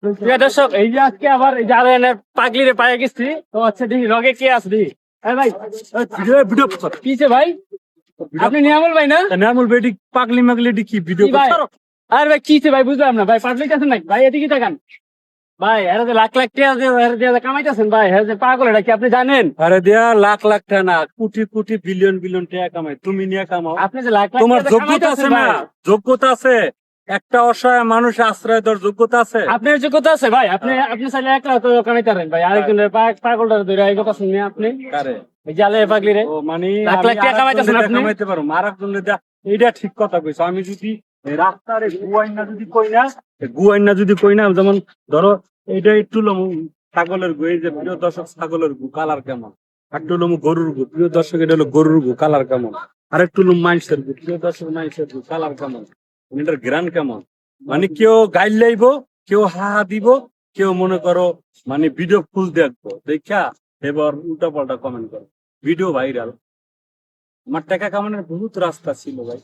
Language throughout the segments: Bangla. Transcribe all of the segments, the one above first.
প্রিয় দর্শক, এই যে আজকে আবার এই যে আরো এনে পাগলিরে পায়ে গেছি তো হচ্ছে দেখি লগে কে আছে দেখি। এই ভাই ভিডিও কিছে ভাই? আপনি নিয়ামুল ভাই না? নামুল বেটি পাগলি মাগলি কি ভিডিও কি ভাই? আরে ভাই কিছে ভাই, বুঝলাম না ভাই, পাগলি আছেন নাকি ভাই? এদিকে তাকান ভাই, এরা যে লাখ লাখ টাকা দিয়ে কামাইতেছেন ভাই, হ্যাঁ যে পাগল, এটা কি আপনি জানেন? আরে দিয়া লাখ লাখ টাকা না, কোটি কোটি বিলিয়ন বিলিয়ন টাকা কামাই, তুমি নিয়ে কামাও। আপনি যে লাখ লাখ তোমার টাকা যোগ্যতা আছে কামাইতেছেন না? ভাই, যোগ্যতা আছে? একটা অসহায় মানুষ আশ্রয় দেওয়ার যোগ্যতা আছে? আপনার যোগ্যতা আছে ভাই? আপনি চাইলে একলা তো কামাইতে পারেন ভাই, আরেকজনের পাগলটা ধরে এই কথা শুনে আপনি কারে এই জালে পাগলি রে ও মানে লাখ লাখ টাকা কামাইতেছেন আপনি। কামাইতে পারো আরেকজন এইটা ঠিক কথা কইছো। আমি যদি রাস্তারে গুয়াইনা যদি কই না, যেমন ধরো এইটা একটু লমু ছাগলের গু, এই যে প্রিয় দর্শক ছাগলের গু কালার কেমন, একটু লমু গরুর গু, প্রিয় দর্শক এটা হলো গরুর গু কালার কেমন, আর একটু লমু মাইন্সের গু, প্রিয় দর্শক মাইন্সের গু কালার কেমন, এটার গ্রান কেমন। মানে কেউ গাইল লাইব, কেউ হা হা দিব, কেউ মনে করো মানে ভিডিও ফুল দেখবো দেখা এবার উল্টা পাল্টা কমেন্ট করো, ভিডিও ভাইরাল। আমার টাকা কামানোর বহুত রাস্তা ছিল ভাই,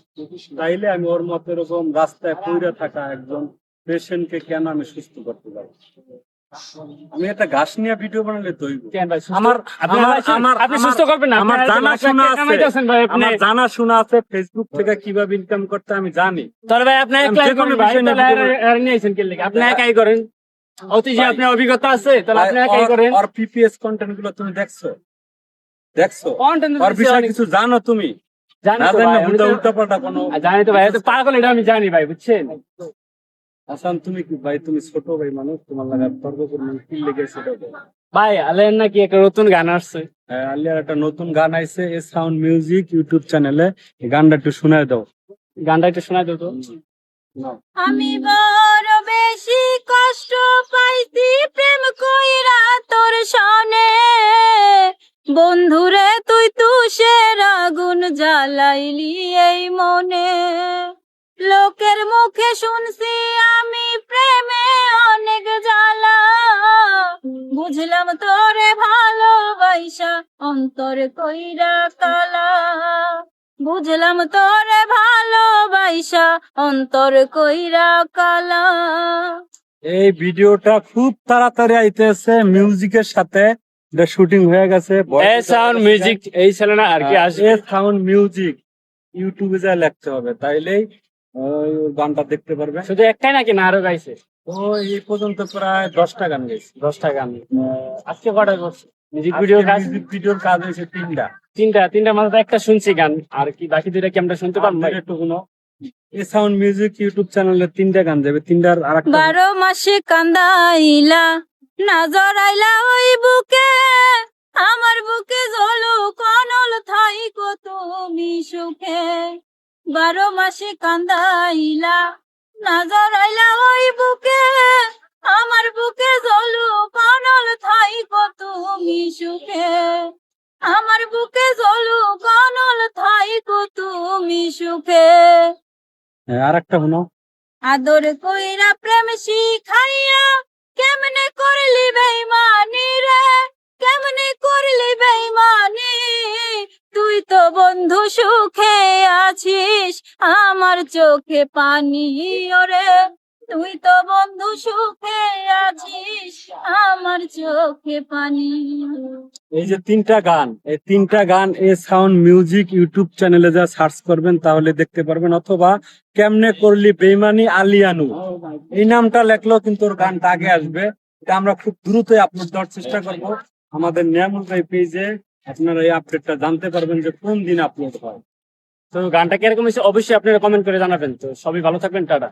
তাইলে আমি ওর মতো এরকম রাস্তায় পড়ে থাকা একজন পেশেন্টকে কেন আমি সুস্থ করতে পারবো? আমি একটা ঘাস নিয়ে ভিডিও বানালে তো হইবো। কেন ভাই সুস্থ- আমার আপনি আমার ভাই, আমার আপনি সুস্থ করবেন না? আমার আপনি জানা লাখ লাখ শোনা টাকা আছে, কামাইতেছেন ভাই আপনি। আমার জানা শোনা আছে ফেসবুক থেকে কিভাবে ইনকাম করতে আমি জানি। তাহলে ভাই আপনি আমি একলাই যে কোনো করেন ভাই, বিষয় নিয়ে তাহলে ভিডিও আর নিয়েছেন কে লিখে? আপনি একাই করেন, অতি যে ভাই, আপনার অভিজ্ঞতা আছে তাহলে আপনি একাই করেন। আর পিপিএস কন্টেন্ট গুলো তুমি দেখছো? Content আর দিতেছি বিষয়ে অনেক- কিছু জানো তুমি? জানি না তো জানি ভাই, না আমি তো- উল্টা পাল্টা কোনো। জানি তো ভাই, এত পাগল এটা আমি জানি ভাই, বুঝছেন? আসান তুমি কি ভাই, তুমি ছোট ভাই মানুষ, তোমার লাগা তর্ক করলে কি লেগে সেটা বলো। ভাই আলেন নাকি একটা নতুন গান আসছে, আলিয়ার একটা নতুন গান আইছে এ সাউন্ড মিউজিক ইউটিউব চ্যানেলে, এই গানটা একটু শোনায় দাও। গানটা একটু শোনাই দাও তো। নাও। আমি বড় বেশি কষ্ট পাইছি প্রেম কইরা তোর সনে, বন্ধুরে তুই তুষের আগুন জ্বালাইলি এই মনে। লোকের মুখে শুনছি আমি প্রেমে অনেক জ্বালা, বুঝলাম তোরে ভালোবাসা অন্তর কইরা কালা, বুঝলাম তোরে ভালোবাসা অন্তর কইরা কালা। এই ভিডিওটা খুব তাড়াতাড়ি আইতেছে মিউজিকের সাথে, এটা শুটিং হয়ে গেছে। এই সাউন্ড মিউজিক এই ছেলে না আর কি আসবে। সাউন্ড মিউজিক ইউটিউবে যা লিখতে হবে, তাইলেই ওই গানটা দেখতে পারবে। শুধু একটাই নাকি না আরো গাইছে? তো এই পর্যন্ত প্রায় 10টা গান গেছে। 10টা গান। আজকে কটা করছে মিউজিক ভিডিও কাজ? মিউজিক ভিডিওর কাজ হয়েছে 3টা। তিনটার মাঝে তো একটা শুনছি গান, আর কি বাকি দুইটা কি আমরা শুনতে পারবো ভাই? একটু কোনো এই সাউন্ড মিউজিক ইউটিউব চ্যানেলে 3টা গান যাবে, 3টার আরেকটা 12 মাসে কান্দাইলা না জড়াইলা ওই বুকে, আমার বুকে জ্বলো কনল থাইকো তুমি সুখে। 12 মাসে কান্দাইলা না জড়াইলা ওই বুকে, আমার বুকে জ্বলো কনল থাইকো তুমি সুখে। আমার বুকে জ্বলো কনল থাইকো তুমি সুখে। আরেকটা শোনো। আদর কইরা প্রেম শিখাইয়া কেমনে করলি বেইমানি রে, কেমনে করলি বেইমানি। তুই তো বন্ধু সুখে আছিস আমার চোখে পানি ওরে, তুই তো বন্ধু সুখে আছিস আমার চোখে পানি। এই যে 3টা গান, এই 3টা গান এই সাউন্ড মিউজিক ইউটিউব চ্যানেলে যা সার্চ করবেন তাহলে দেখতে পারবেন, অথবা কেমনে করলি বেইমানি আলিয়ানু এই নামটা লেখলেও কিন্তু ওর গানটা আগে আসবে। এটা আমরা খুব দ্রুতই আপলোড দেওয়ার চেষ্টা করব আমাদের নিয়ামুল ভাই পেজে। আপনারা এই আপডেটটা জানতে পারবেন যে কোন দিন আপলোড হয়। তো গানটা কিরকম হয়েছে অবশ্যই আপনারা কমেন্ট করে জানাবেন। তো সবাই ভালো থাকবেন, টাটা।